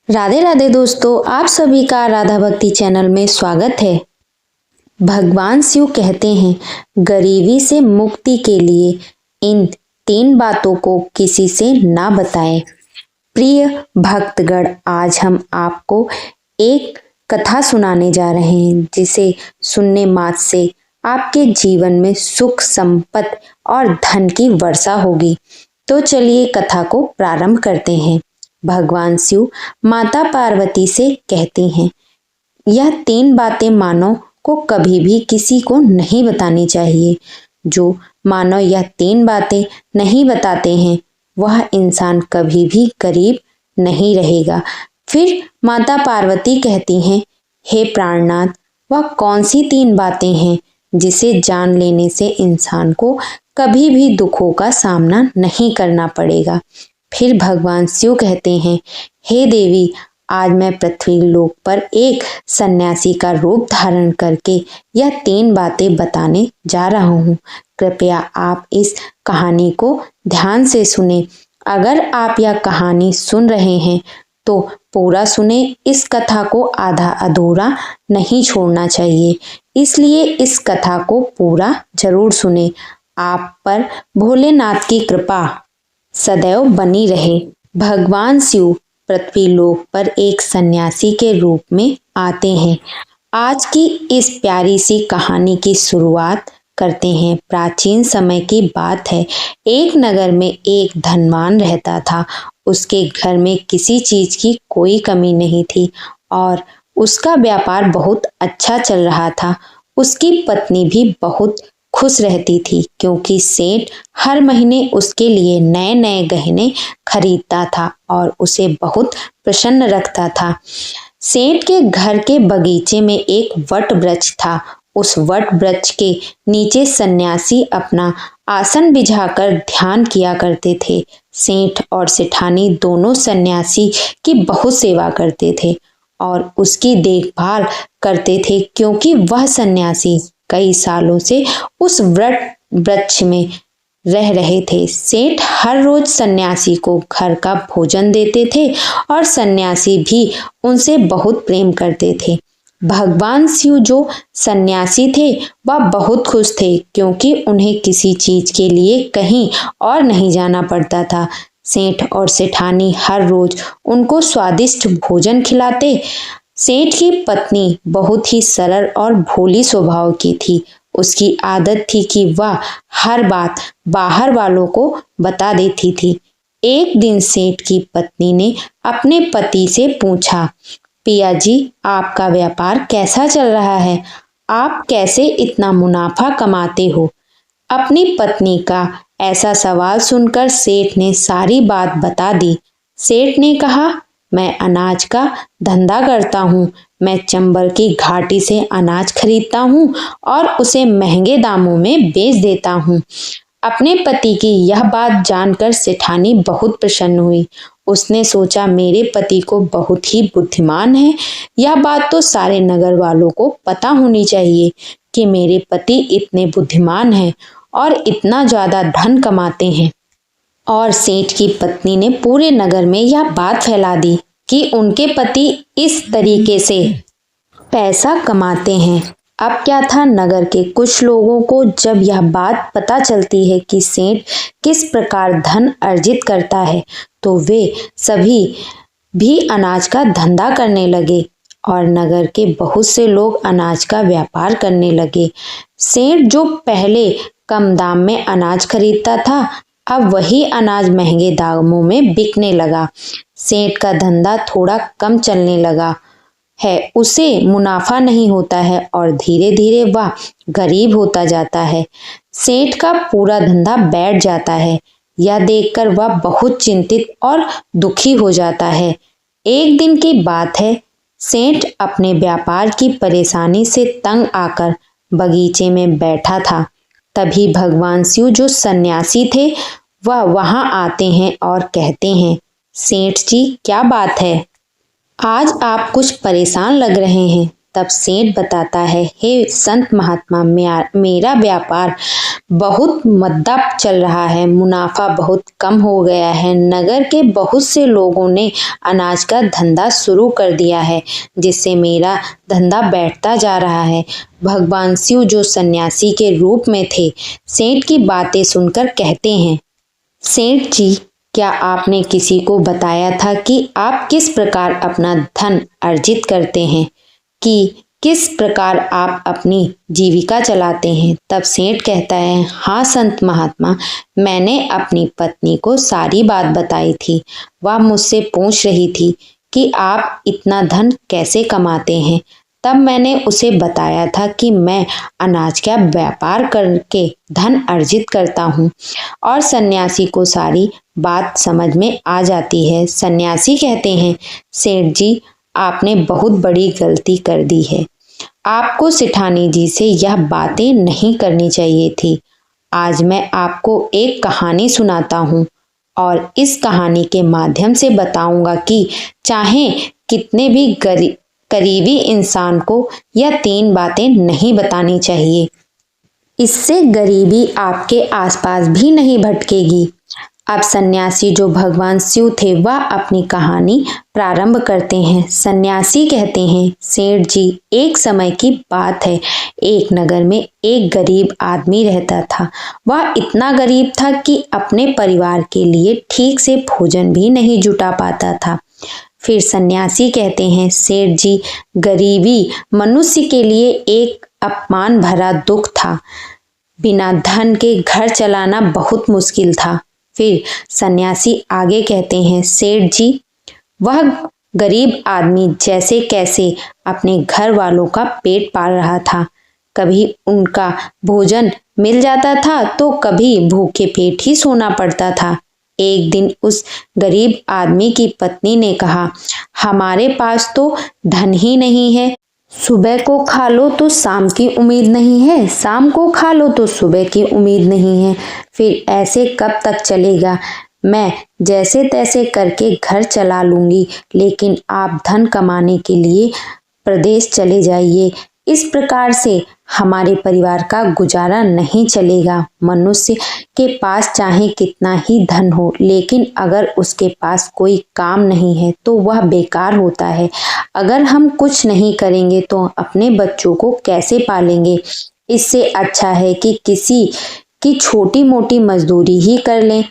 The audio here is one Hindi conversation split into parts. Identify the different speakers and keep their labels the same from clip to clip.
Speaker 1: राधे राधे दोस्तों, आप सभी का राधा भक्ति चैनल में स्वागत है। भगवान शिव कहते हैं, गरीबी से मुक्ति के लिए इन 3 बातों को किसी से ना बताएं। प्रिय भक्तगण, आज हम आपको एक कथा सुनाने जा रहे हैं जिसे सुनने मात्र से आपके जीवन में सुख, संपत्ति और धन की वर्षा होगी। तो चलिए कथा को प्रारंभ करते हैं। भगवान शिव माता पार्वती से कहते हैं, यह 3 बातें मानव को कभी भी किसी को नहीं बतानी चाहिए। जो मानव यह 3 बातें नहीं बताते हैं वह इंसान कभी भी गरीब नहीं रहेगा। फिर माता पार्वती कहती हैं, हे प्राणनाथ, वह कौन सी 3 बातें हैं जिसे जान लेने से इंसान को कभी भी दुखों का सामना नहीं करना पड़ेगा। फिर भगवान शिव कहते हैं, हे देवी, आज मैं पृथ्वी लोक पर एक सन्यासी का रूप धारण करके यह 3 बातें बताने जा रहा हूँ। कृपया आप इस कहानी को ध्यान से सुने। अगर आप यह कहानी सुन रहे हैं तो पूरा सुने। इस कथा को आधा अधूरा नहीं छोड़ना चाहिए, इसलिए इस कथा को पूरा जरूर सुने। आप पर भोलेनाथ की कृपा सदैव बनी रहे। भगवान शिव पृथ्वी लोक पर एक सन्यासी के रूप में आते हैं। आज की इस प्यारी सी कहानी की शुरुआत करते हैं। प्राचीन समय की बात है। एक नगर में एक धनवान रहता था। उसके घर में किसी चीज की कोई कमी नहीं थी और उसका व्यापार बहुत अच्छा चल रहा था। उसकी पत्नी भी बहुत खुश रहती थी क्योंकि सेठ हर महीने उसके लिए नए नए गहने खरीदता था और उसे बहुत प्रसन्न रखता था। सेठ के घर के बगीचे में एक वट वृक्ष था। उस वट वृक्ष के नीचे सन्यासी अपना आसन बिछाकर ध्यान किया करते थे। सेठ और सेठानी दोनों सन्यासी की बहुत सेवा करते थे और उसकी देखभाल करते थे क्योंकि वह सन्यासी कई सालों से उस वट वृक्ष में रह रहे थे। सेठ हर रोज सन्यासी को घर का भोजन देते थे और सन्यासी भी उनसे बहुत प्रेम करते थे। भगवान शिव जो सन्यासी थे वह बहुत खुश थे क्योंकि उन्हें किसी चीज के लिए कहीं और नहीं जाना पड़ता था। सेठ और सेठानी हर रोज उनको स्वादिष्ट भोजन खिलाते। सेठ की पत्नी बहुत ही सरल और भोली स्वभाव की थी। उसकी आदत थी कि वह हर बात बाहर वालों को बता देती थी। एक दिन सेठ की पत्नी ने अपने पति से पूछा, पिया जी, आपका व्यापार कैसा चल रहा है? आप कैसे इतना मुनाफा कमाते हो? अपनी पत्नी का ऐसा सवाल सुनकर सेठ ने सारी बात बता दी। सेठ ने कहा, मैं अनाज का धंधा करता हूँ। मैं चंबल की घाटी से अनाज खरीदता हूँ और उसे महंगे दामों में बेच देता हूँ। अपने पति की यह बात जानकर सेठानी बहुत प्रसन्न हुई। उसने सोचा, मेरे पति को बहुत ही बुद्धिमान है। यह बात तो सारे नगर वालों को पता होनी चाहिए कि मेरे पति इतने बुद्धिमान हैं और इतना ज्यादा धन कमाते हैं। और सेठ की पत्नी ने पूरे नगर में यह बात फैला दी कि उनके पति इस तरीके से पैसा कमाते हैं। अब क्या था, नगर के कुछ लोगों को जब यह बात पता चलती है कि सेठ किस प्रकार धन अर्जित करता है तो वे सभी भी अनाज का धंधा करने लगे और नगर के बहुत से लोग अनाज का व्यापार करने लगे। सेठ जो पहले कम दाम में अनाज खरीदता था, अब वही अनाज महंगे दामों में बिकने लगा। सेठ का धंधा थोड़ा कम चलने लगा है, उसे मुनाफा नहीं होता है और धीरे धीरे वह गरीब होता जाता है। सेठ का पूरा धंधा बैठ जाता है। यह देखकर वह बहुत चिंतित और दुखी हो जाता है। एक दिन की बात है, सेठ अपने व्यापार की परेशानी से तंग आकर बगीचे में बैठा था। तभी भगवान शिव जो सन्यासी थे वह वहां आते हैं और कहते हैं, सेठ जी, क्या बात है? आज आप कुछ परेशान लग रहे हैं। तब सेठ बताता है, हे संत महात्मा, मेरा व्यापार बहुत मंदा चल रहा है, मुनाफा बहुत कम हो गया है। नगर के बहुत से लोगों ने अनाज का धंधा शुरू कर दिया है, जिससे मेरा धंधा बैठता जा रहा है। भगवान शिव, जो सन्यासी के रूप में थे, सेठ की बातें सुनकर कहते हैं, सेठ जी, क्या आपने किसी को बताया था कि आप किस प्रकार अपना धन अर्जित करते हैं, कि किस प्रकार आप अपनी जीविका चलाते हैं? तब सेठ कहता है, हाँ संत महात्मा, मैंने अपनी पत्नी को सारी बात बताई थी। वह मुझसे पूछ रही थी कि आप इतना धन कैसे कमाते हैं। तब मैंने उसे बताया था कि मैं अनाज का व्यापार करके धन अर्जित करता हूँ, और सन्यासी को सारी बात समझ में आ जाती है। सन्यासी कहते हैं, सेठ जी, आपने बहुत बड़ी गलती कर दी है। आपको सेठानी जी से यह बातें नहीं करनी चाहिए थी। आज मैं आपको एक कहानी सुनाता हूँ, और इस कहानी के माध्यम से बताऊंगा कि चाहे कितने भी करीबी इंसान को यह 3 बातें नहीं बतानी चाहिए। इससे गरीबी आपके आसपास भी नहीं भटकेगी। अब सन्यासी, जो भगवान शिव थे, वह अपनी कहानी प्रारंभ करते हैं। सन्यासी कहते हैं, सेठ जी, एक समय की बात है, एक नगर में एक गरीब आदमी रहता था। वह इतना गरीब था कि अपने परिवार के लिए ठीक से भोजन भी नहीं जुटा पाता था। फिर सन्यासी कहते हैं, सेठ जी, गरीबी मनुष्य के लिए एक अपमान भरा दुख था। बिना धन के घर चलाना बहुत मुश्किल था। फिर सन्यासी आगे कहते हैं, सेठ जी, वह गरीब आदमी जैसे कैसे अपने घर वालों का पेट पाल रहा था। कभी उनका भोजन मिल जाता था तो कभी भूखे पेट ही सोना पड़ता था। एक दिन उस गरीब आदमी की पत्नी ने कहा, हमारे पास तो धन ही नहीं है। सुबह को खा लो तो शाम की उम्मीद नहीं है, शाम को खा लो तो सुबह की उम्मीद नहीं है। फिर ऐसे कब तक चलेगा? मैं जैसे तैसे करके घर चला लूंगी, लेकिन आप धन कमाने के लिए प्रदेश चले जाइए। इस प्रकार से हमारे परिवार का गुजारा नहीं चलेगा। मनुष्य के पास चाहे कितना ही धन हो, लेकिन अगर उसके पास कोई काम नहीं है तो वह बेकार होता है। अगर हम कुछ नहीं करेंगे तो अपने बच्चों को कैसे पालेंगे? इससे अच्छा है कि किसी की छोटी मोटी मजदूरी ही कर लें।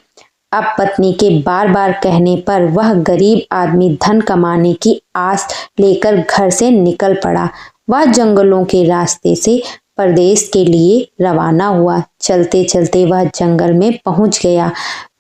Speaker 1: अब पत्नी के बार बार कहने पर वह गरीब आदमी धन कमाने की आस लेकर घर से निकल पड़ा। वह जंगलों के रास्ते से परदेश के लिए रवाना हुआ। चलते चलते वह जंगल में पहुंच गया।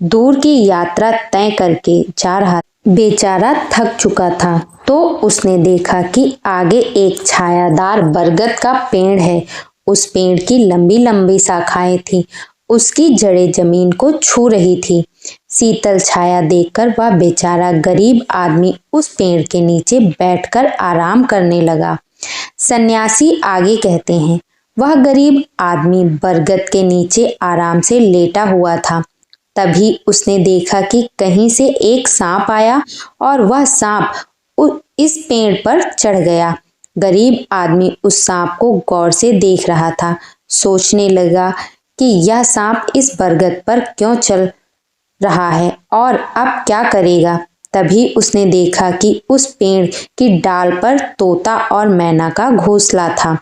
Speaker 1: दूर की यात्रा तय करके जा रहा, बेचारा थक चुका था, तो उसने देखा कि आगे एक छायादार बरगद का पेड़ है। उस पेड़ की लंबी लंबी शाखाएं थी, उसकी जड़ें जमीन को छू रही थी। शीतल छाया देखकर वह बेचारा गरीब आदमी उस पेड़ के नीचे बैठकर आराम करने लगा। सन्यासी आगे कहते हैं, वह गरीब आदमी बरगद के नीचे आराम से लेटा हुआ था। तभी उसने देखा कि कहीं से एक सांप आया और वह सांप इस पेड़ पर चढ़ गया। गरीब आदमी उस सांप को गौर से देख रहा था। सोचने लगा कि यह सांप इस बरगद पर क्यों चल रहा है और अब क्या करेगा। तभी उसने देखा कि उस पेड़ की डाल पर तोता और मैना का घोंसला था।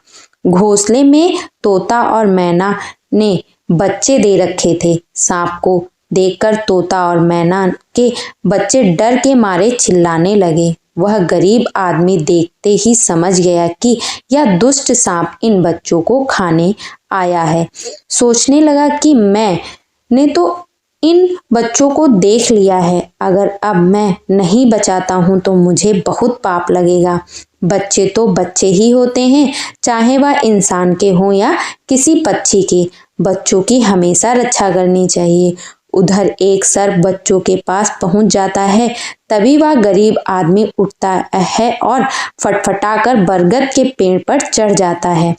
Speaker 1: घोंसले में तोता और मैना ने बच्चे दे रखे थे। सांप को देखकर तोता और मैना के बच्चे डर के मारे चिल्लाने लगे। वह गरीब आदमी देखते ही समझ गया कि यह दुष्ट सांप इन बच्चों को खाने आया है। सोचने लगा कि मैंने तो इन बच्चों को देख लिया है, अगर अब मैं नहीं बचाता हूं तो मुझे बहुत पाप लगेगा। बच्चे तो बच्चे ही होते हैं, चाहे वह इंसान के हों या किसी पक्षी के। बच्चों की हमेशा रक्षा करनी चाहिए। उधर एक सर्प बच्चों के पास पहुंच जाता है। तभी वह गरीब आदमी उठता है और फटफटाकर बरगद के पेड़ पर चढ़ जाता है।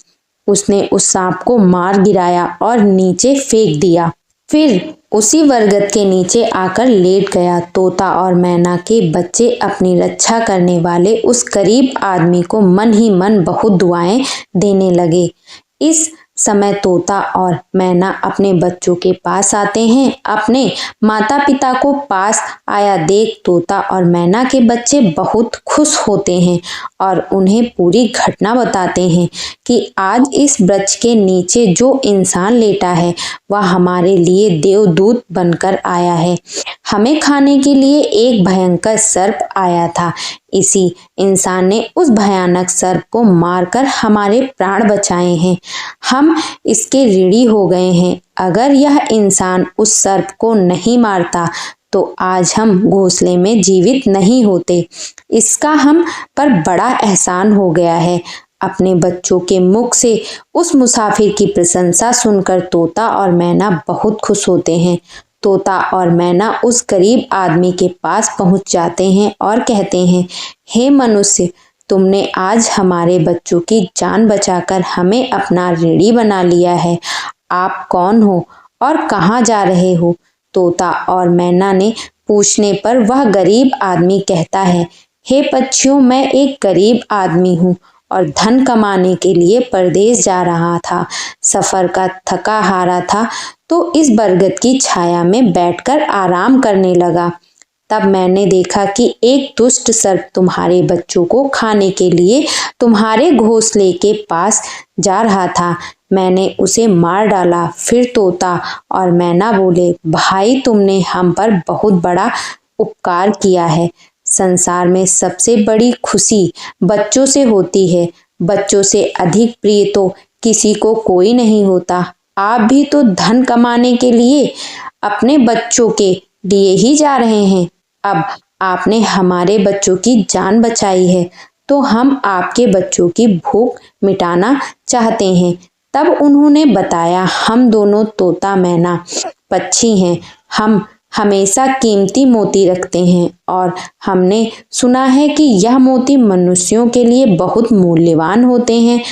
Speaker 1: उसने उस सांप को मार गिराया और नीचे फेंक दिया। फिर उसी बरगद के नीचे आकर लेट गया। तोता और मैना के बच्चे अपनी रक्षा करने वाले उस गरीब आदमी को मन ही मन बहुत दुआएं देने लगे। इस समय तोता और मैना अपने बच्चों के पास आते हैं। अपने माता पिता को पास आया देख तोता और मैना के बच्चे बहुत खुश होते हैं और उन्हें पूरी घटना बताते हैं कि आज इस वृक्ष के नीचे जो इंसान लेटा है वह हमारे लिए देवदूत बनकर आया है। हमें खाने के लिए एक भयंकर सर्प आया था। इसी इंसान ने उस भयानक सर्प को मारकर हमारे प्राण बचाए हैं। हम इसके ऋणी हो गए हैं। अगर यह इंसान उस सर्प को नहीं मारता तो आज हम घोंसले में जीवित नहीं होते। इसका हम पर बड़ा एहसान हो गया है। अपने बच्चों के मुख से उस मुसाफिर की प्रशंसा सुनकर तोता और मैना बहुत खुश होते हैं। तोता और मैना उस गरीब आदमी के पास पहुंच जाते हैं और कहते हैं, हे मनुष्य, तुमने आज हमारे बच्चों की जान बचाकर हमें अपना ऋणी बना लिया है। आप कौन हो और कहाँ जा रहे हो? तोता और मैना ने पूछने पर वह गरीब आदमी कहता है, हे पक्षियों, मैं एक गरीब आदमी हूँ और धन कमाने के लिए परदेश जा रहा था। सफर का थका हारा था तो इस बरगद की छाया में बैठकर आराम करने लगा। तब मैंने देखा कि एक दुष्ट सर्प तुम्हारे बच्चों को खाने के लिए तुम्हारे घोंसले के पास जा रहा था। मैंने उसे मार डाला। फिर तोता और मैना बोले, भाई, तुमने हम पर बहुत बड़ा उपकार किया है। संसार में सबसे बड़ी खुशी बच्चों से होती है। बच्चों से अधिक प्रिय तो किसी को कोई नहीं होता। आप भी तो धन कमाने के लिए अपने बच्चों के लिए ही जा रहे हैं। अब आपने हमारे बच्चों की जान बचाई है तो हम आपके बच्चों की भूख मिटाना चाहते हैं। तब उन्होंने बताया, हम दोनों तोता मैना पक्षी हैं। हम हमेशा कीमती मोती रखते हैं और हमने सुना है कि यह मोती मनुष्यों के लिए बहुत मूल्यवान होते हैं।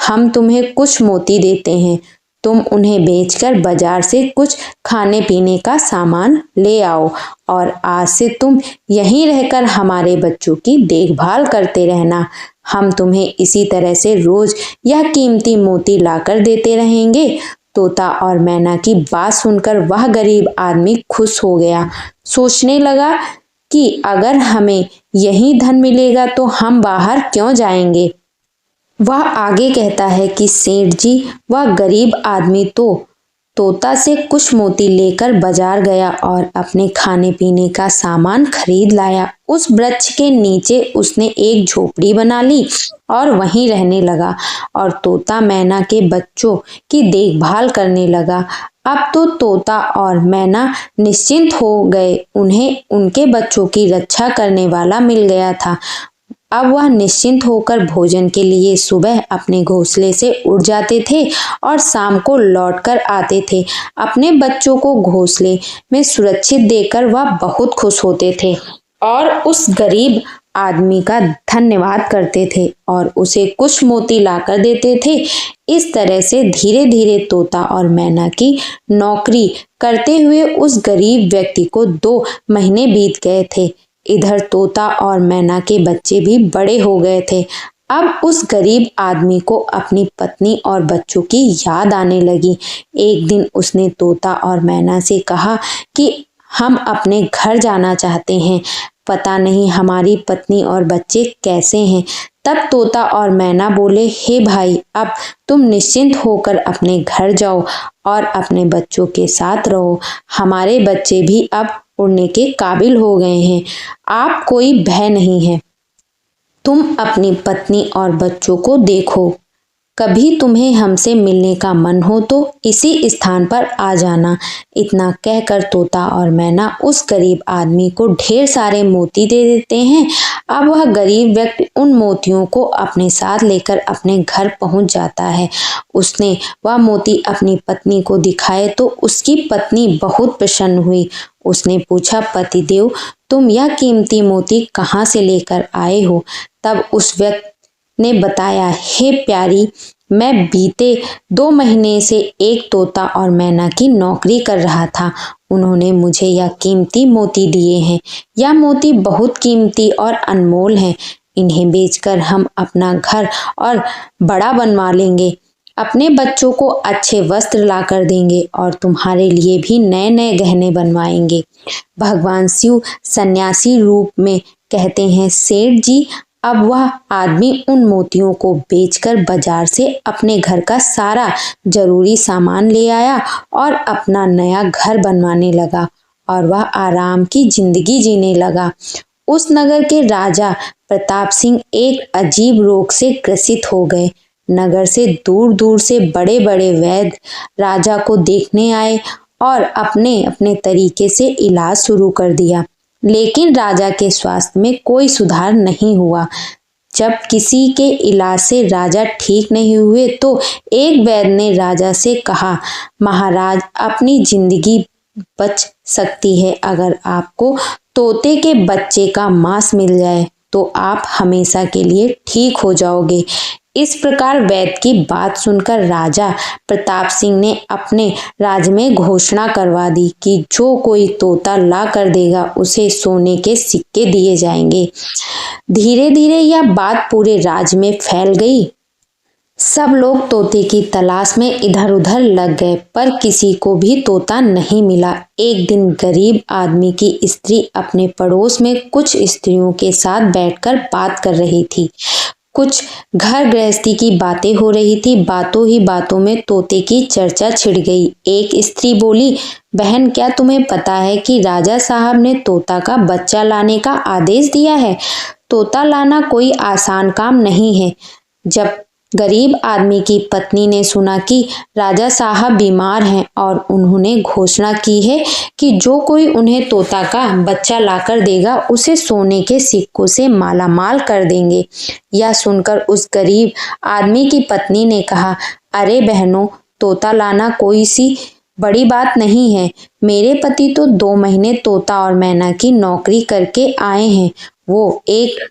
Speaker 1: हम तुम्हें कुछ मोती देते हैं। तुम उन्हें बेचकर बाजार से कुछ खाने पीने का सामान ले आओ और आज से तुम यहीं रहकर हमारे बच्चों की देखभाल करते रहना। हम तुम्हें इसी तरह से रोज यह कीमती मोती लाकर देते रहेंगे। तोता और मैना की बात सुनकर वह गरीब आदमी खुश हो गया। सोचने लगा कि अगर हमें यहीं धन मिलेगा तो हम बाहर क्यों जाएंगे। वह आगे कहता है कि सेठ जी, वह गरीब आदमी तो तोता से कुछ मोती लेकर बाजार गया और अपने खाने पीने का सामान खरीद लाया। उस वृक्ष के नीचे उसने एक झोपड़ी बना ली और वहीं रहने लगा और तोता मैना के बच्चों की देखभाल करने लगा। अब तो तोता और मैना निश्चिंत हो गए। उन्हें उनके बच्चों की रक्षा करने वाला मिल गया था। अब वह निश्चिंत होकर भोजन के लिए सुबह अपने घोंसले से उड़ जाते थे और शाम को लौटकर आते थे। अपने बच्चों को घोंसले में सुरक्षित देकर वह बहुत खुश होते थे और उस गरीब आदमी का धन्यवाद करते थे और उसे कुछ मोती लाकर देते थे। इस तरह से धीरे धीरे तोता और मैना की नौकरी करते हुए उस गरीब व्यक्ति को 2 महीने बीत गए थे। इधर तोता और मैना के बच्चे भी बड़े हो गए थे। अब उस गरीब आदमी को अपनी पत्नी और बच्चों की याद आने लगी। एक दिन उसने तोता और मैना से कहा कि हम अपने घर जाना चाहते हैं। पता नहीं हमारी पत्नी और बच्चे कैसे हैं। तब तोता और मैना बोले, हे भाई, अब तुम निश्चिंत होकर अपने घर जाओ और अपने बच्चों के साथ रहो। हमारे बच्चे भी अब उड़ने के काबिल हो गए हैं। आप कोई भय नहीं है। तुम अपनी पत्नी और बच्चों को देखो। कभी तुम्हें हमसे मिलने का मन हो तो इसी स्थान पर आ जाना। इतना कहकर तोता और मैना उस गरीब आदमी को ढेर सारे मोती दे देते हैं। अब वह गरीब व्यक्ति उन मोतियों को अपने साथ लेकर अपने घर पहुंच जाता है। उसने वह मोती अपनी पत्नी को दिखाए तो उसकी पत्नी बहुत प्रसन्न हुई। उसने पूछा, पतिदेव, तुम यह कीमती मोती कहाँ से लेकर आए हो? तब उस व्यक्ति ने बताया, हे प्यारी, मैं बीते 2 महीने से एक तोता और मैना की नौकरी कर रहा था। उन्होंने मुझे यह कीमती मोती दिए हैं। यह मोती बहुत कीमती और अनमोल हैं। इन्हें बेचकर हम अपना घर और बड़ा बनवा लेंगे, अपने बच्चों को अच्छे वस्त्र लाकर देंगे और तुम्हारे लिए भी नए नए गहने बनवाएंगे। भगवान शिव सन्यासी रूप में कहते हैं, सेठ जी, अब वह आदमी उन मोतियों को बेचकर बाजार से अपने घर का सारा जरूरी सामान ले आया और अपना नया घर बनवाने लगा और वह आराम की जिंदगी जीने लगा। उस नगर के राजा प्रताप सिंह एक अजीब रोग से ग्रसित हो गए। नगर से दूर दूर से बड़े बड़े वैद्य राजा को देखने आए और अपने अपने तरीके से इलाज शुरू कर दिया, लेकिन राजा के स्वास्थ्य में कोई सुधार नहीं हुआ। जब किसी के इलाज से राजा ठीक नहीं हुए तो एक वैद्य ने राजा से कहा, महाराज, अपनी जिंदगी बच सकती है अगर आपको तोते के बच्चे का मांस मिल जाए तो आप हमेशा के लिए ठीक हो जाओगे। इस प्रकार वैद्य की बात सुनकर राजा प्रताप सिंह ने अपने राज्य में घोषणा करवा दी कि जो कोई तोता ला कर देगा उसे सोने के सिक्के दिए जाएंगे। धीरे धीरे यह बात पूरे राज्य में फैल गई। सब लोग तोते की तलाश में इधर उधर लग गए, पर किसी को भी तोता नहीं मिला। एक दिन गरीब आदमी की स्त्री अपने पड़ोस में कुछ स्त्रियों के साथ बैठकर बात कर रही थी। कुछ घर गृहस्थी की बातें हो रही थी। बातों ही बातों में तोते की चर्चा छिड़ गई। एक स्त्री बोली, बहन, क्या तुम्हें पता है कि राजा साहब ने तोता का बच्चा लाने का आदेश दिया है? तोता लाना कोई आसान काम नहीं है। जब गरीब आदमी की पत्नी ने सुना कि राजा साहब बीमार हैं और उन्होंने घोषणा की है कि जो कोई उन्हें तोता का बच्चा लाकर देगा उसे सोने के सिक्कों से मालामाल कर देंगे, यह सुनकर उस गरीब आदमी की पत्नी ने कहा, अरे बहनों, तोता लाना कोई सी बड़ी बात नहीं है। मेरे पति तो 2 महीने तोता और मैना की नौकरी करके आए हैं। वो एक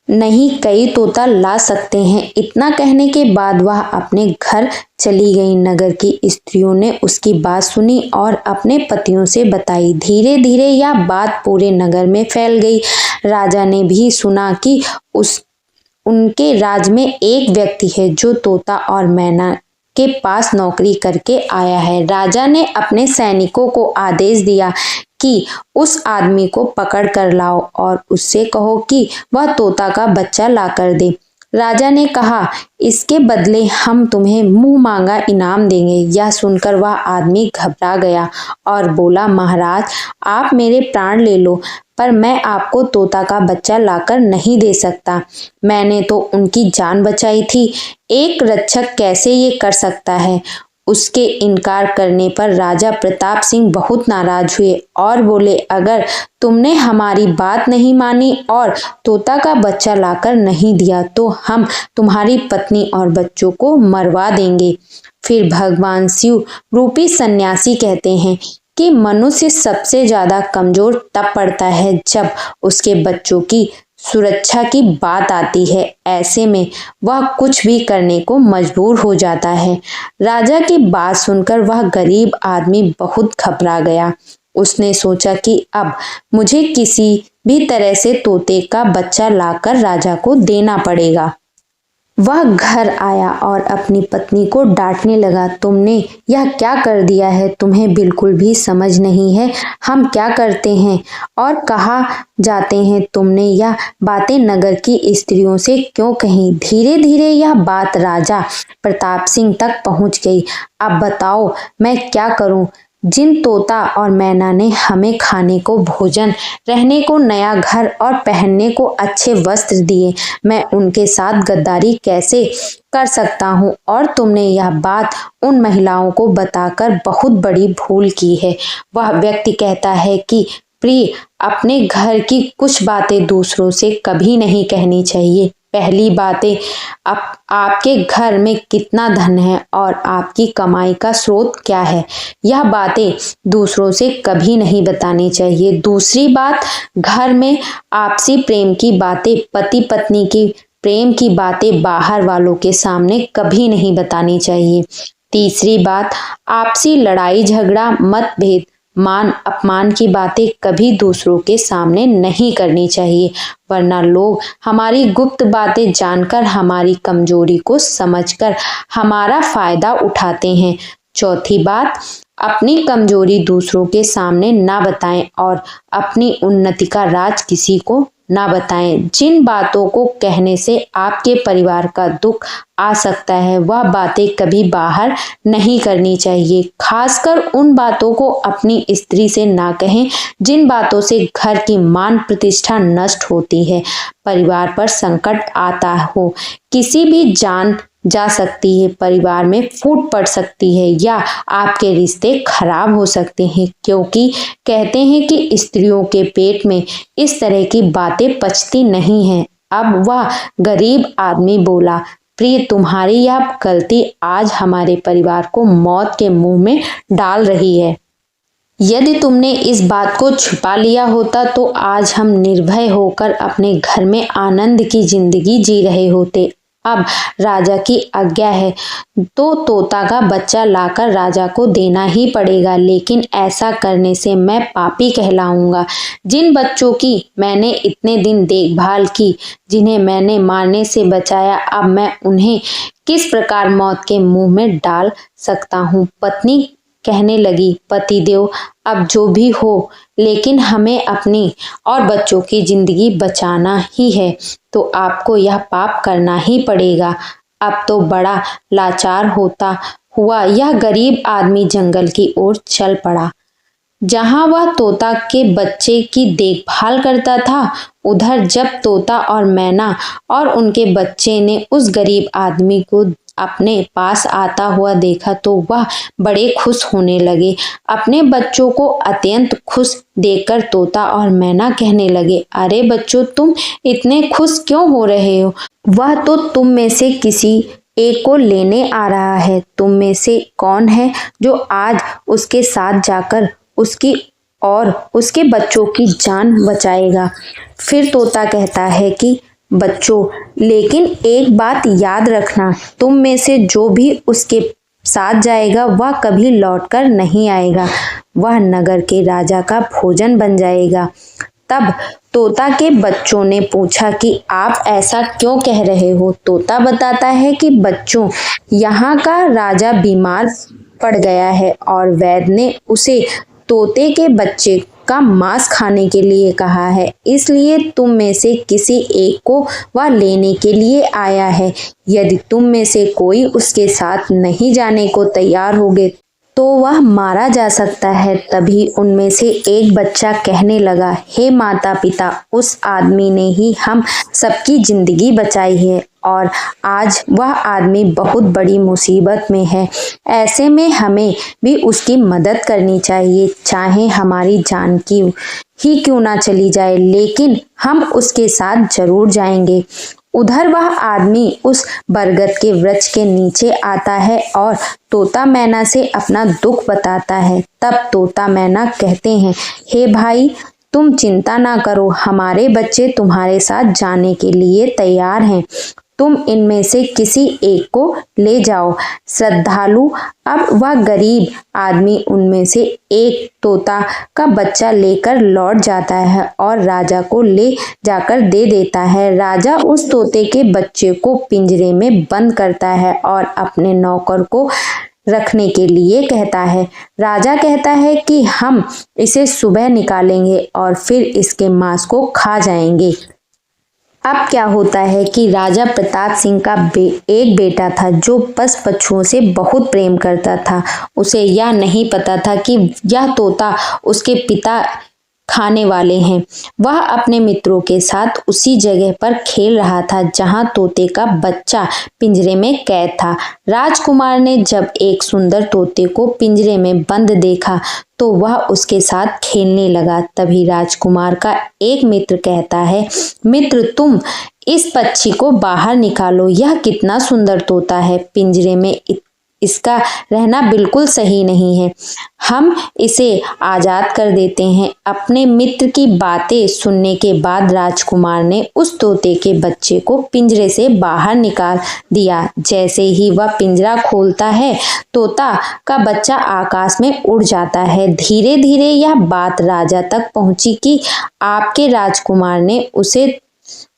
Speaker 1: नहीं कई तोता ला सकते हैं। इतना कहने के बाद वह अपने घर चली गई। नगर की स्त्रियों ने उसकी बात सुनी और अपने पतियों से बताई। धीरे धीरे यह बात पूरे नगर में फैल गई। राजा ने भी सुना कि उनके राज्य में एक व्यक्ति है जो तोता और मैना के पास नौकरी करके आया है। राजा ने अपने सैनिकों को आदेश दिया कि उस आदमी को पकड़ कर लाओ और उससे कहो कि वह तोता का बच्चा लाकर दे। राजा ने कहा, इसके बदले हम तुम्हें मुंह मांगा इनाम देंगे। यह सुनकर वह आदमी घबरा गया और बोला, महाराज, आप मेरे प्राण ले लो, पर मैं आपको तोता का बच्चा लाकर नहीं दे सकता। मैंने तो उनकी जान बचाई थी। एक रक्षक कैसे ये कर सकता है? उसके इनकार करने पर राजा प्रताप सिंह बहुत नाराज हुए और बोले, अगर तुमने हमारी बात नहीं मानी और तोता का बच्चा लाकर नहीं दिया तो हम तुम्हारी पत्नी और बच्चों को मरवा देंगे। फिर भगवान शिव रूपी सन्यासी कहते हैं कि मनुष्य सबसे ज्यादा कमजोर तब पड़ता है जब उसके बच्चों की सुरक्षा की बात आती है। ऐसे में वह कुछ भी करने को मजबूर हो जाता है। राजा की बात सुनकर वह गरीब आदमी बहुत घबरा गया। उसने सोचा कि अब मुझे किसी भी तरह से तोते का बच्चा लाकर राजा को देना पड़ेगा। वह घर आया और अपनी पत्नी को डांटने लगा, तुमने यह क्या कर दिया है? तुम्हें बिल्कुल भी समझ नहीं है हम क्या करते हैं और कहाँ जाते हैं। तुमने यह बातें नगर की स्त्रियों से क्यों कहीं? धीरे धीरे यह बात राजा प्रताप सिंह तक पहुंच गई। अब बताओ मैं क्या करूं? जिन तोता और मैना ने हमें खाने को भोजन, रहने को नया घर और पहनने को अच्छे वस्त्र दिए, मैं उनके साथ गद्दारी कैसे कर सकता हूँ? और तुमने यह बात उन महिलाओं को बताकर बहुत बड़ी भूल की है। वह व्यक्ति कहता है कि प्रिय, अपने घर की कुछ बातें दूसरों से कभी नहीं कहनी चाहिए। पहली बातें, आपके घर में कितना धन है और आपकी कमाई का स्रोत क्या है, यह बातें दूसरों से कभी नहीं बतानी चाहिए। दूसरी बात, घर में आपसी प्रेम की बातें, पति पत्नी की प्रेम की बातें बाहर वालों के सामने कभी नहीं बतानी चाहिए। तीसरी बात, आपसी लड़ाई झगड़ा मतभेद मान अपमान की बातें कभी दूसरों के सामने नहीं करनी चाहिए, वरना लोग हमारी गुप्त बातें जानकर हमारी कमजोरी को समझकर हमारा फायदा उठाते हैं। चौथी बात, अपनी कमजोरी दूसरों के सामने ना बताएं और अपनी उन्नति का राज किसी को ना बताएं। जिन बातों को कहने से आपके परिवार का दुख आ सकता है वह बातें कभी बाहर नहीं करनी चाहिए। खासकर उन बातों को अपनी स्त्री से ना कहें जिन बातों से घर की मान प्रतिष्ठा नष्ट होती है, परिवार पर संकट आता हो, किसी भी जान जा सकती है, परिवार में फूट पड़ सकती है या आपके रिश्ते खराब हो सकते हैं, क्योंकि कहते हैं कि स्त्रियों के पेट में इस तरह की बातें पचती नहीं हैं। अब वह गरीब आदमी बोला, प्रिय, तुम्हारी यह गलती आज हमारे परिवार को मौत के मुंह में डाल रही है। यदि तुमने इस बात को छुपा लिया होता तो आज हम निर्भय होकर अपने घर में आनंद की जिंदगी जी रहे होते। अब राजा की आज्ञा है तो तोता का बच्चा लाकर राजा को देना ही पड़ेगा, लेकिन ऐसा करने से मैं पापी कहलाऊंगा। जिन बच्चों की मैंने इतने दिन देखभाल की, जिन्हें मैंने मारने से बचाया, अब मैं उन्हें किस प्रकार मौत के मुंह में डाल सकता हूँ। पत्नी कहने लगी, पतिदेव, अब जो भी हो, लेकिन हमें अपनी और बच्चों की जिंदगी बचाना ही है, तो आपको यह पाप करना ही पड़ेगा। अब तो बड़ा लाचार होता हुआ यह गरीब आदमी जंगल की ओर चल पड़ा। जहां वह तोता के बच्चे की देखभाल करता था, उधर जब तोता और मैना और उनके बच्चे ने उस गरीब आदमी को अपने पास आता हुआ देखा तो वह बड़े खुश होने लगे। अपने बच्चों को अत्यंत खुश देखकर तोता और मैना कहने लगे, अरे बच्चों, तुम इतने खुश क्यों हो रहे हो? वह तो तुम में से किसी एक को लेने आ रहा है। तुम में से कौन है जो आज उसके साथ जाकर उसकी और उसके बच्चों की जान बचाएगा? फिर तोता कहता है कि बच्चों, लेकिन एक बात याद रखना, तुम में से जो भी उसके साथ जाएगा वह कभी लौटकर नहीं आएगा, वह नगर के राजा का भोजन बन जाएगा। तब तोता के बच्चों ने पूछा कि आप ऐसा क्यों कह रहे हो? तोता बताता है कि बच्चों, यहाँ का राजा बीमार पड़ गया है और वैद्य ने उसे तोते के बच्चे का मांस खाने के लिए कहा है, इसलिए तुम में से किसी एक को वह लेने के लिए आया है। यदि तुम में से कोई उसके साथ नहीं जाने को तैयार होगे तो वह मारा जा सकता है। तभी उनमें से एक बच्चा कहने लगा, हे माता पिता, उस आदमी ने ही हम सबकी जिंदगी बचाई है और आज वह आदमी बहुत बड़ी मुसीबत में है। ऐसे में हमें भी उसकी मदद करनी चाहिए, चाहे हमारी जान की ही क्यों ना चली जाए, लेकिन हम उसके साथ जरूर जाएंगे। उधर वह आदमी उस बरगद के वृक्ष के नीचे आता है और तोता मैना से अपना दुख बताता है। तब तोता मैना कहते हैं, हे भाई, तुम चिंता ना करो, हमारे बच्चे तुम्हारे साथ जाने के लिए तैयार हैं। तुम इनमें से किसी एक को ले जाओ। श्रद्धालु, अब वह गरीब आदमी उनमें से एक तोता का बच्चा लेकर लौट जाता है और राजा को ले जाकर दे देता है। राजा उस तोते के बच्चे को पिंजरे में बंद करता है और अपने नौकर को रखने के लिए कहता है। राजा कहता है कि हम इसे सुबह निकालेंगे और फिर इसके मांस को खा जाएंगे। अब क्या होता है कि राजा प्रताप सिंह का एक बेटा था जो पशु पक्षियों से बहुत प्रेम करता था। उसे यह नहीं पता था कि यह तोता उसके पिता खाने वाले हैं। वह अपने मित्रों के साथ उसी जगह पर खेल रहा था जहां तोते का बच्चा पिंजरे में कैद था। राजकुमार ने जब एक सुंदर तोते को पिंजरे में बंद देखा तो वह उसके साथ खेलने लगा। तभी राजकुमार का एक मित्र कहता है, मित्र, तुम इस पक्षी को बाहर निकालो, यह कितना सुंदर तोता है, पिंजरे में इसका रहना बिल्कुल सही नहीं है। हम इसे आज़ाद कर देते हैं। अपने मित्र की बातें सुनने के बाद राजकुमार ने उस तोते के बच्चे को पिंजरे से बाहर निकाल दिया। जैसे ही वह पिंजरा खोलता है, तोता का बच्चा आकाश में उड़ जाता है। धीरे धीरे यह बात राजा तक पहुंची कि आपके राजकुमार ने उसे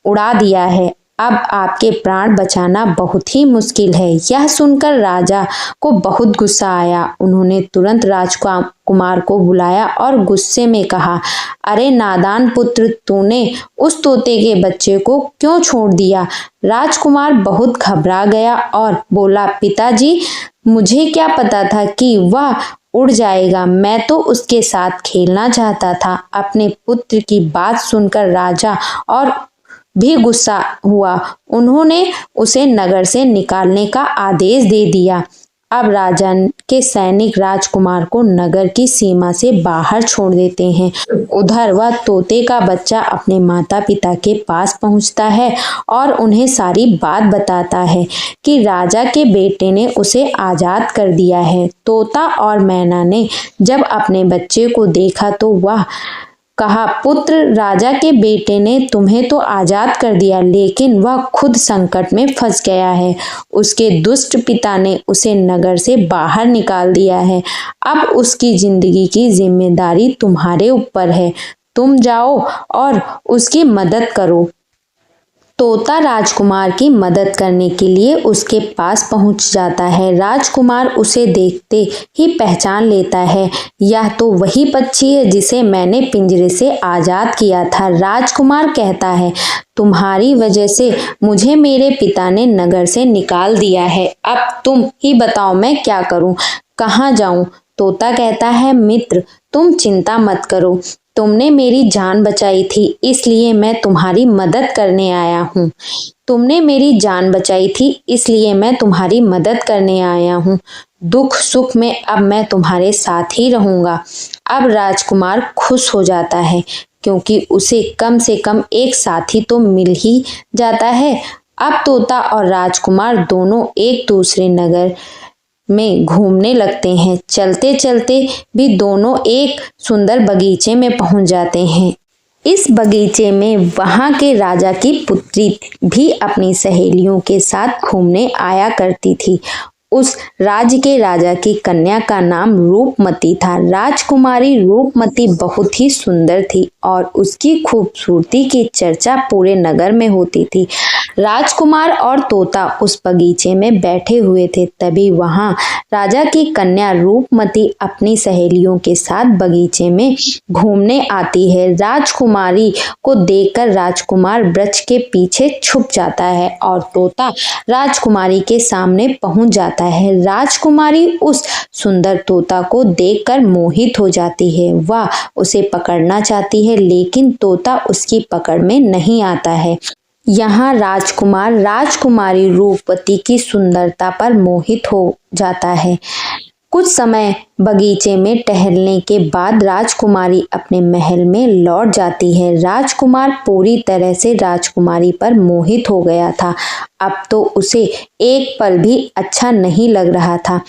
Speaker 1: उड़ा दिया है। अब आपके प्राण बचाना बहुत ही मुश्किल है। यह सुनकर राजा को बहुत गुस्सा आया। उन्होंने तुरंत राजकुमार को बुलाया और गुस्से में कहा, अरे नादान पुत्र, तूने उस तोते के बच्चे को क्यों छोड़ दिया? राजकुमार बहुत घबरा गया और बोला, पिताजी, मुझे क्या पता था कि वह उड़ जाएगा। मैं तो उसके साथ खेलना चाहता था। अपने पुत्र की बात सुनकर राजा और भी गुस्सा हुआ। उन्होंने उसे नगर से निकालने का आदेश दे दिया। अब राजा के सैनिक राजकुमार को नगर की सीमा से बाहर छोड़ देते हैं। उधर वह तोते का बच्चा अपने माता पिता के पास पहुंचता है और उन्हें सारी बात बताता है कि राजा के बेटे ने उसे आजाद कर दिया है। तोता और मैना ने जब अपने बच्चे को देखा तो वह कहा, पुत्र, राजा के बेटे ने तुम्हें तो आजाद कर दिया, लेकिन वह खुद संकट में फंस गया है। उसके दुष्ट पिता ने उसे नगर से बाहर निकाल दिया है। अब उसकी जिंदगी की जिम्मेदारी तुम्हारे ऊपर है। तुम जाओ और उसकी मदद करो। तोता राजकुमार की मदद करने के लिए उसके पास पहुंच जाता है। राजकुमार उसे देखते ही पहचान लेता है। यह तो वही पक्षी है जिसे मैंने पिंजरे से आजाद किया था। राजकुमार कहता है, तुम्हारी वजह से मुझे मेरे पिता ने नगर से निकाल दिया है। अब तुम ही बताओ मैं क्या करूं, कहाँ जाऊं? तोता कहता है, मित्र, तुम चिंता मत करो। तुमने मेरी जान बचाई थी, इसलिए मैं तुम्हारी मदद करने आया हूँ। तुमने मेरी जान बचाई थी, इसलिए मैं तुम्हारी मदद करने आया हूँ। दुख सुख में अब मैं तुम्हारे साथ ही रहूंगा। अब राजकुमार खुश हो जाता है, क्योंकि उसे कम से कम एक साथी तो मिल ही जाता है। अब तोता और राजकुमार दोनों एक दूसरे नगर में घूमने लगते हैं। चलते चलते भी दोनों एक सुंदर बगीचे में पहुंच जाते हैं। इस बगीचे में वहां के राजा की पुत्री भी अपनी सहेलियों के साथ घूमने आया करती थी। उस राज्य के राजा की कन्या का नाम रूपमती था। राजकुमारी रूपमती बहुत ही सुंदर थी और उसकी खूबसूरती की चर्चा पूरे नगर में होती थी। राजकुमार और तोता उस बगीचे में बैठे हुए थे। तभी वहां राजा की कन्या रूपमती अपनी सहेलियों के साथ बगीचे में घूमने आती है। राजकुमारी को देखकर राजकुमार वृक्ष के पीछे छुप जाता है और तोता राजकुमारी के सामने पहुंच जाता है। राजकुमारी उस सुंदर तोता को देखकर मोहित हो जाती है। वह उसे पकड़ना चाहती है, लेकिन तोता उसकी पकड़ में नहीं आता है। यहाँ राजकुमार राजकुमारी रूपवती की सुंदरता पर मोहित हो जाता है। कुछ समय बगीचे में टहलने के बाद राजकुमारी अपने महल में लौट जाती है। राजकुमार पूरी तरह से राजकुमारी पर मोहित हो गया था। अब तो उसे एक पल भी अच्छा नहीं लग रहा था।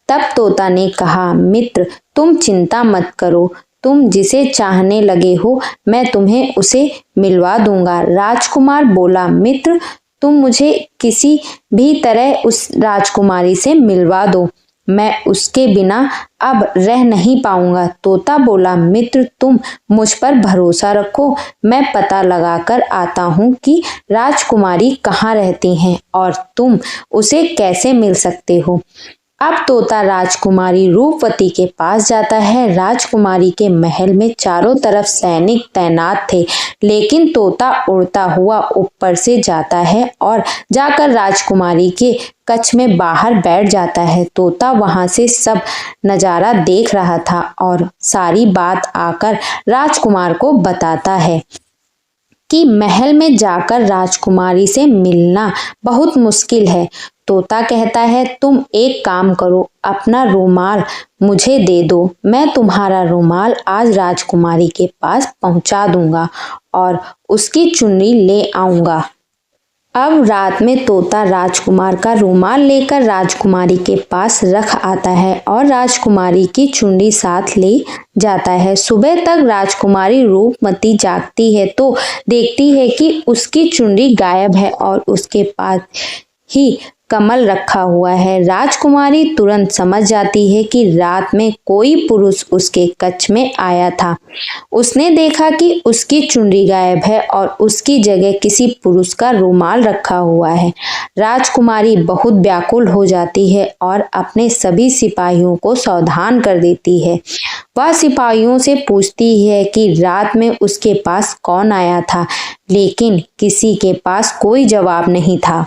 Speaker 1: तब तोता ने कहा, मित्र, तुम चिंता मत करो। तुम जिसे चाहने लगे हो, मैं तुम्हें उसे मिलवा दूंगा। राजकुमार बोला, मित्र, तुम मुझे किसी भी तरह उस राजकुमारी से मिलवा दो। मैं उसके बिना अब रह नहीं पाऊंगा। तोता बोला, मित्र, तुम मुझ पर भरोसा रखो। मैं पता लगाकर आता हूँ कि राजकुमारी कहाँ रहती हैं और तुम उसे कैसे मिल सकते हो। अब तोता राजकुमारी रूपवती के पास जाता है। राजकुमारी के महल में चारों तरफ सैनिक तैनात थे, लेकिन तोता उड़ता हुआ ऊपर से जाता है और जाकर राजकुमारी के कक्ष में बाहर बैठ जाता है। तोता वहां से सब नजारा देख रहा था और सारी बात आकर राजकुमार को बताता है कि महल में जाकर राजकुमारी से मिलना बहुत मुश्किल है। तोता कहता है, तुम एक काम करो, अपना रुमाल मुझे दे दो। मैं तुम्हारा रुमाल आज राजकुमारी के पास पहुंचा दूंगा और उसकी चुन्नी ले आऊंगा। अब रात में तोता राजकुमार का रुमाल लेकर राजकुमारी के पास रख आता है और राजकुमारी की चुंडी साथ ले जाता है। सुबह तक राजकुमारी रूपमती जागती है तो देखती है कि उसकी चुंडी गायब है और उसके पास ही कमल रखा हुआ है। राजकुमारी तुरंत समझ जाती है कि रात में कोई पुरुष उसके कक्ष में आया था। उसने देखा कि उसकी चुंडी गायब है और उसकी जगह किसी पुरुष का रुमाल रखा हुआ है। राजकुमारी बहुत व्याकुल हो जाती है और अपने सभी सिपाहियों को सावधान कर देती है। वह सिपाहियों से पूछती है कि रात में उसके पास कौन आया था, लेकिन किसी के पास कोई जवाब नहीं था।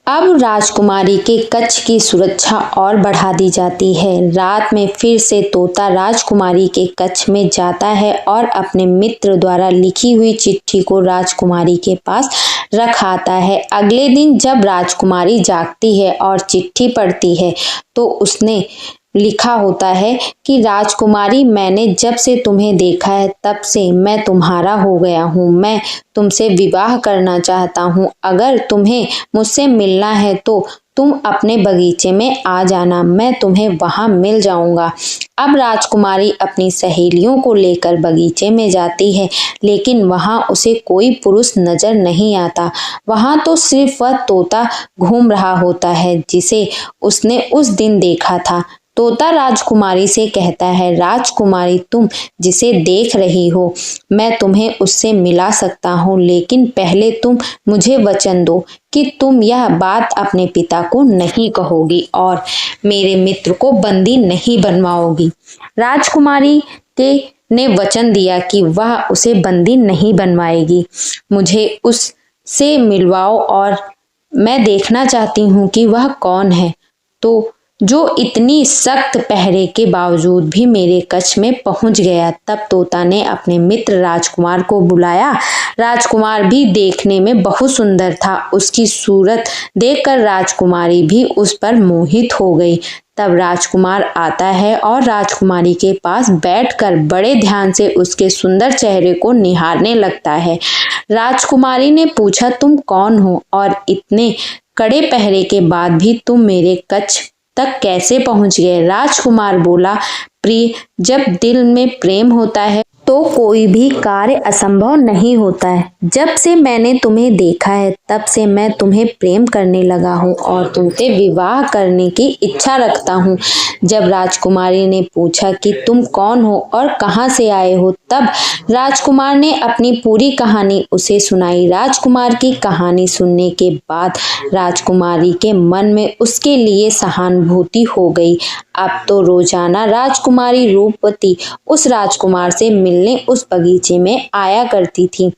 Speaker 1: अब राजकुमारी के कक्ष की सुरक्षा और बढ़ा दी जाती है। रात में फिर से तोता राजकुमारी के कक्ष में जाता है और अपने मित्र द्वारा लिखी हुई चिट्ठी को राजकुमारी के पास रख आता है। अगले दिन जब राजकुमारी जागती है और चिट्ठी पढ़ती है तो उसने लिखा होता है कि राजकुमारी, मैंने जब से तुम्हें देखा है तब से मैं तुम्हारा हो गया हूँ। मैं तुमसे विवाह करना चाहता हूँ। अगर तुम्हें मुझसे मिलना है तो तुम अपने बगीचे में आ जाना, मैं तुम्हें वहां मिल जाऊंगा। अब राजकुमारी अपनी सहेलियों को लेकर बगीचे में जाती है, लेकिन वहां उसे कोई पुरुष नजर नहीं आता। वहां तो सिर्फ वह तोता घूम रहा होता है जिसे उसने उस दिन देखा था। तोता राजकुमारी से कहता है, राजकुमारी, तुम जिसे देख रही हो मैं तुम्हें उससे मिला सकता हूँ, लेकिन पहले तुम मुझे वचन दो कि तुम यह बात अपने पिता को नहीं कहोगी और मेरे मित्र को बंदी नहीं बनवाओगी। राजकुमारी ने वचन दिया कि वह उसे बंदी नहीं बनवाएगी। मुझे उससे मिलवाओ और मैं देखना चाहती हूँ कि वह कौन है, तो जो इतनी सख्त पहरे के बावजूद भी मेरे कक्ष में पहुंच गया। तब तोता ने अपने मित्र राजकुमार को बुलाया। राजकुमार भी देखने में बहुत सुंदर था। उसकी सूरत देखकर राजकुमारी भी उस पर मोहित हो गई। तब राजकुमार आता है और राजकुमारी के पास बैठकर बड़े ध्यान से उसके सुंदर चेहरे को निहारने लगता है। राजकुमारी ने पूछा, तुम कौन हो और इतने कड़े पहरे के बाद भी तुम मेरे कक्ष तक कैसे पहुंच गए? राजकुमार बोला, प्रिय, जब दिल में प्रेम होता है तो कोई भी कार्य असंभव नहीं होता है। जब से मैंने तुम्हें देखा है तब से मैं तुम्हें प्रेम करने लगा हूँ और तुमसे विवाह करने की इच्छा रखता हूँ। जब राजकुमारी ने पूछा कि तुम कौन हो और कहाँ से आए हो, तब राजकुमार ने अपनी पूरी कहानी उसे सुनाई। राजकुमार की कहानी सुनने के बाद राजकुमारी के मन में उसके लिए सहानुभूति हो गई। अब तो रोजाना राजकुमारी रूपवती उस राजकुमार से मिलने उस बगीचे में आया करती थी।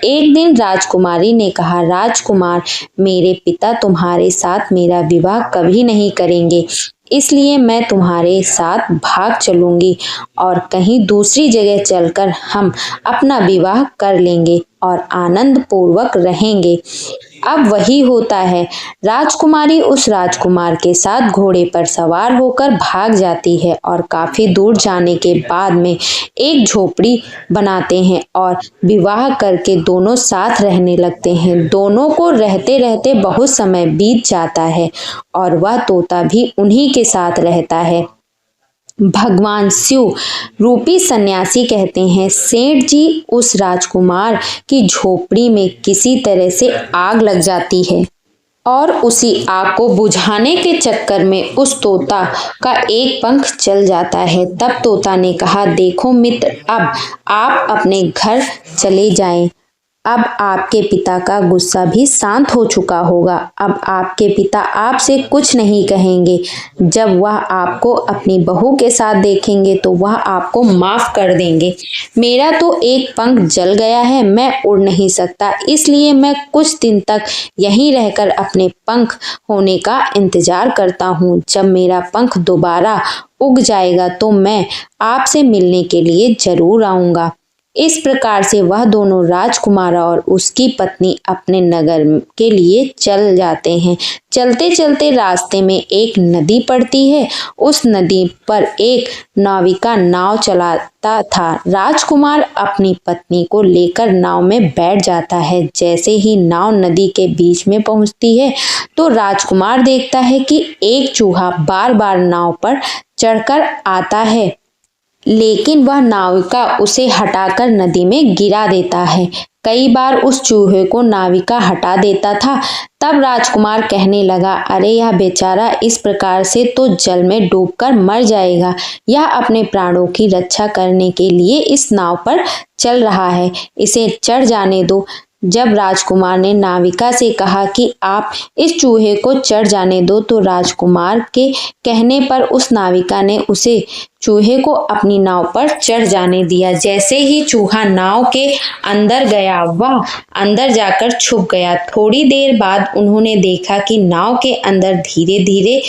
Speaker 1: एक दिन राजकुमारी ने कहा, राजकुमार, मेरे पिता तुम्हारे साथ मेरा विवाह कभी नहीं करेंगे, इसलिए मैं तुम्हारे साथ भाग चलूंगी और कहीं दूसरी जगह चलकर हम अपना विवाह कर लेंगे और आनंद पूर्वक रहेंगे। अब वही होता है। राजकुमारी उस राजकुमार के साथ घोड़े पर सवार होकर भाग जाती है और काफी दूर जाने के बाद में एक झोपड़ी बनाते हैं और विवाह करके दोनों साथ रहने लगते हैं। दोनों को रहते रहते बहुत समय बीत जाता है और वह तोता भी उन्हीं के साथ रहता है। भगवान शिव रूपी सन्यासी कहते हैं, सेठ जी, उस राजकुमार की झोपड़ी में किसी तरह से आग लग जाती है और उसी आग को बुझाने के चक्कर में उस तोता का एक पंख जल जाता है। तब तोता ने कहा, देखो मित्र, अब आप अपने घर चले जाएं। अब आपके पिता का गुस्सा भी शांत हो चुका होगा। अब आपके पिता आपसे कुछ नहीं कहेंगे। जब वह आपको अपनी बहू के साथ देखेंगे तो वह आपको माफ कर देंगे। मेरा तो एक पंख जल गया है, मैं उड़ नहीं सकता, इसलिए मैं कुछ दिन तक यहीं रहकर अपने पंख होने का इंतजार करता हूँ। जब मेरा पंख दोबारा उग जाएगा तो मैं आपसे मिलने के लिए जरूर आऊंगा। इस प्रकार से वह दोनों राजकुमार और उसकी पत्नी अपने नगर के लिए चल जाते हैं। चलते चलते रास्ते में एक नदी पड़ती है। उस नदी पर एक नाविका नाव चलाता था। राजकुमार अपनी पत्नी को लेकर नाव में बैठ जाता है। जैसे ही नाव नदी के बीच में पहुंचती है तो राजकुमार देखता है कि एक चूहा बार बार नाव पर चढ़कर आता है, लेकिन वह नाविका उसे हटाकर नदी में गिरा देता है। कई बार उस चूहे को नाविका हटा देता था। तब राजकुमार कहने लगा, अरे यह बेचारा इस प्रकार से तो जल में डूबकर मर जाएगा। यह अपने प्राणों की रक्षा करने के लिए इस नाव पर चल रहा है, इसे चढ़ जाने दो। जब राजकुमार ने नाविका से कहा कि आप इस चूहे को चढ़ जाने दो, तो राजकुमार के कहने पर उस नाविका ने उसे चूहे को अपनी नाव पर चढ़ जाने दिया। जैसे ही चूहा नाव के अंदर गया, वह अंदर जाकर छुप गया। थोड़ी देर बाद उन्होंने देखा कि नाव के अंदर धीरे धीरे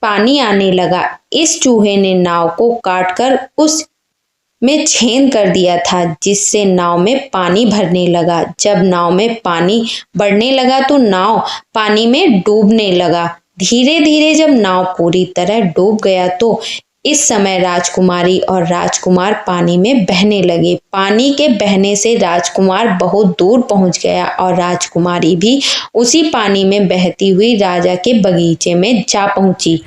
Speaker 1: पानी आने लगा। इस चूहे ने नाव को काटकर उस में छेद कर दिया था, जिससे नाव में पानी भरने लगा। जब नाव में पानी बढ़ने लगा तो नाव पानी में डूबने लगा। धीरे धीरे जब नाव पूरी तरह डूब गया तो इस समय राजकुमारी और राजकुमार पानी में बहने लगे। पानी के बहने से राजकुमार बहुत दूर पहुंच गया और राजकुमारी भी उसी पानी में बहती हुई राजा के बगीचे में जा पहुंची।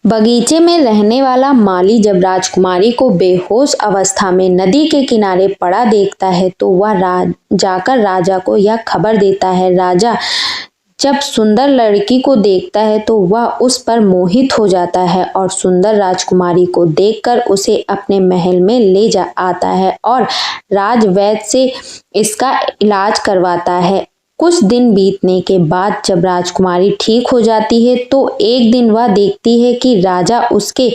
Speaker 1: बगीचे में रहने वाला माली जब राजकुमारी को बेहोश अवस्था में नदी के किनारे पड़ा देखता है तो वह जाकर राजा को यह खबर देता है। राजा जब सुंदर लड़की को देखता है तो वह उस पर मोहित हो जाता है और सुंदर राजकुमारी को देखकर उसे अपने महल में ले जा आता है और राजवैद्य से इसका इलाज करवाता है। कुछ दिन बीतने के बाद जब राजकुमारी ठीक हो जाती है तो एक दिन वह देखती है कि राजा उसके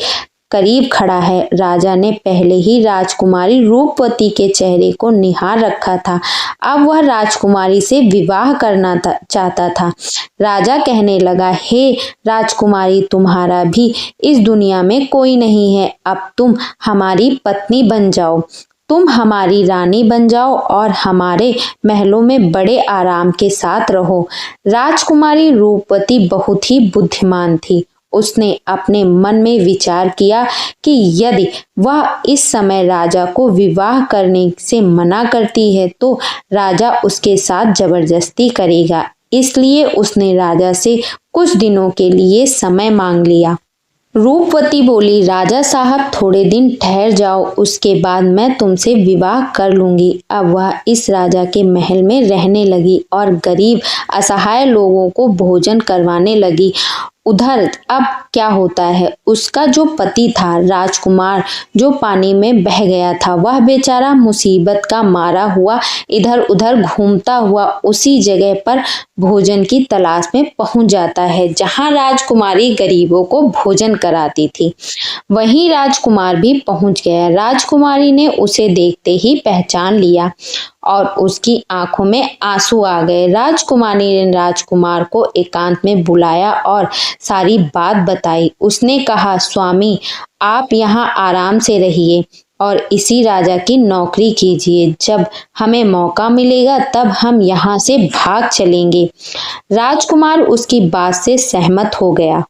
Speaker 1: करीब खड़ा है। राजा ने पहले ही राजकुमारी रूपवती के चेहरे को निहार रखा था। अब वह राजकुमारी से विवाह करना चाहता था। राजा कहने लगा, हे राजकुमारी, तुम्हारा भी इस दुनिया में कोई नहीं है। अब तुम हमारी पत्नी बन जाओ। तुम हमारी रानी बन जाओ और हमारे महलों में बड़े आराम के साथ रहो। राजकुमारी रूपवती बहुत ही बुद्धिमान थी। उसने अपने मन में विचार किया कि यदि वह इस समय राजा को विवाह करने से मना करती है तो राजा उसके साथ जबरदस्ती करेगा। इसलिए उसने राजा से कुछ दिनों के लिए समय मांग लिया। रूपवती बोली, राजा साहब थोड़े दिन ठहर जाओ, उसके बाद मैं तुमसे विवाह कर लूंगी। अब वह इस राजा के महल में रहने लगी और गरीब असहाय लोगों को भोजन करवाने लगी। उधर अब क्या होता है, उसका जो पति था राजकुमार जो पानी में बह गया था, वह बेचारा मुसीबत का मारा हुआ इधर उधर घूमता हुआ उसी जगह पर भोजन की तलाश में पहुंच जाता है जहां राजकुमारी गरीबों को भोजन कराती थी। वहीं राजकुमार भी पहुंच गया। राजकुमारी ने उसे देखते ही पहचान लिया और उसकी आंखों में आंसू आ गए। राजकुमारी ने राजकुमार को एकांत में बुलाया और सारी बात बताई। उसने कहा, स्वामी, आप यहाँ आराम से रहिए और इसी राजा की नौकरी कीजिए। जब हमें मौका मिलेगा तब हम यहाँ से भाग चलेंगे। राजकुमार उसकी बात से सहमत हो गया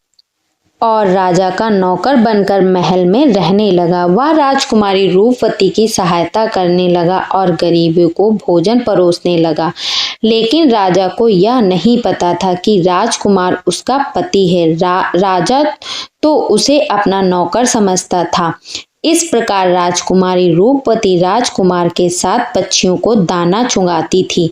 Speaker 1: और राजा का नौकर बनकर महल में रहने लगा। वह राजकुमारी रूपवती की सहायता करने लगा और गरीबों को भोजन परोसने लगा। लेकिन राजा को यह नहीं पता था कि राजकुमार उसका पति है। राजा तो उसे अपना नौकर समझता था। इस प्रकार राजकुमारी रूपवती राजकुमार के साथ पक्षियों को दाना चुगाती थी।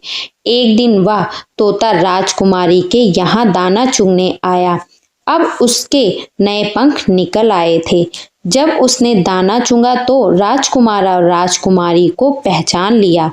Speaker 1: एक दिन वह तोता राजकुमारी के यहाँ दाना चुगने आया। अब उसके नए पंख निकल आए थे। जब उसने दाना चुगा तो राजकुमार और राजकुमारी को पहचान लिया।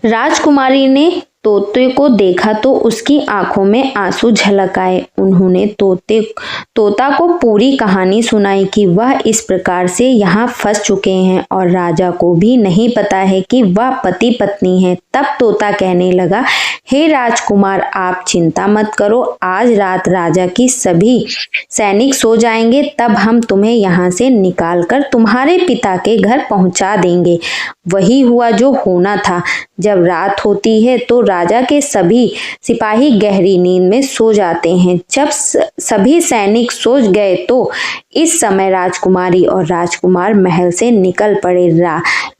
Speaker 1: राजकुमारी ने तोते को देखा तो उसकी आंखों में आंसू झलक आए। उन्होंने तोता को पूरी कहानी सुनाई कि वह इस प्रकार से यहाँ फंस चुके हैं और राजा को भी नहीं पता है कि वह पति पत्नी है। तब तोता कहने लगा, हे राजकुमार, आप चिंता मत करो, आज रात राजा की सभी सैनिक सो जाएंगे, तब हम तुम्हें यहाँ से निकालकर तुम्हारे पिता के घर पहुँचा देंगे। वही हुआ जो होना था। जब रात होती है तो राजा के सभी सिपाही गहरी नींद में सो जाते हैं। जब सभी सैनिक सो गए तो इस समय राजकुमारी और राजकुमार महल से निकल पड़े।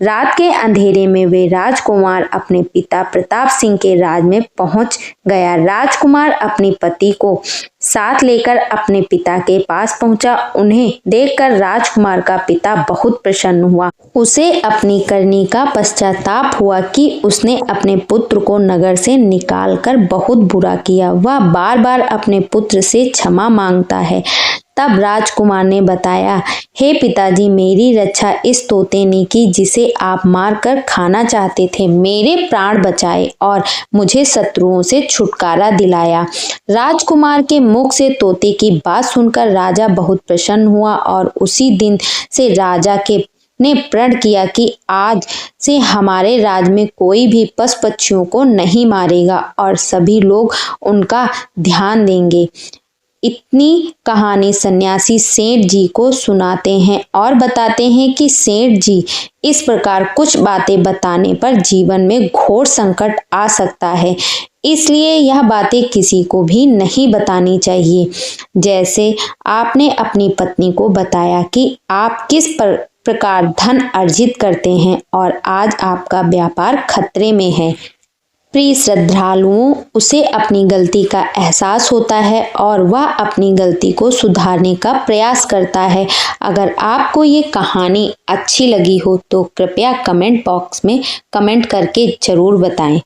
Speaker 1: रात के अंधेरे में वे राजकुमार अपने पिता प्रताप सिंह के राज में पहुंच गया। राजकुमार अपनी पति को साथ लेकर अपने पिता के पास पहुंचा। उन्हें देखकर राजकुमार का पिता बहुत प्रसन्न हुआ। उसे अपनी करनी का पश्चाताप हुआ कि उसने अपने पुत्र को नगर से निकालकर बहुत बुरा किया। वह बार बार अपने पुत्र से क्षमा मांगता है। तब राजकुमार ने बताया, हे पिताजी, मेरी रक्षा इस तोते ने की जिसे आप मारकर खाना चाहते थे। मेरे प्राण बचाए और मुझे शत्रुओं से छुटकारा दिलाया। राजकुमार के मुख से तोते की बात सुनकर राजा बहुत प्रसन्न हुआ और उसी दिन से राजा ने प्रण किया कि आज से हमारे राज में कोई भी पशु पक्षियों को नहीं मारेगा और सभी लोग उनका ध्यान देंगे। इतनी कहानी सन्यासी सेठ जी को सुनाते हैं और बताते हैं कि सेठ जी इस प्रकार कुछ बातें बताने पर जीवन में घोर संकट आ सकता है, इसलिए यह बातें किसी को भी नहीं बतानी चाहिए। जैसे आपने अपनी पत्नी को बताया कि आप किस प्रकार धन अर्जित करते हैं और आज आपका व्यापार खतरे में है। प्रिय श्रद्धालुओं, उसे अपनी गलती का एहसास होता है और वह अपनी गलती को सुधारने का प्रयास करता है। अगर आपको ये कहानी अच्छी लगी हो तो कृपया कमेंट बॉक्स में कमेंट करके जरूर बताएं।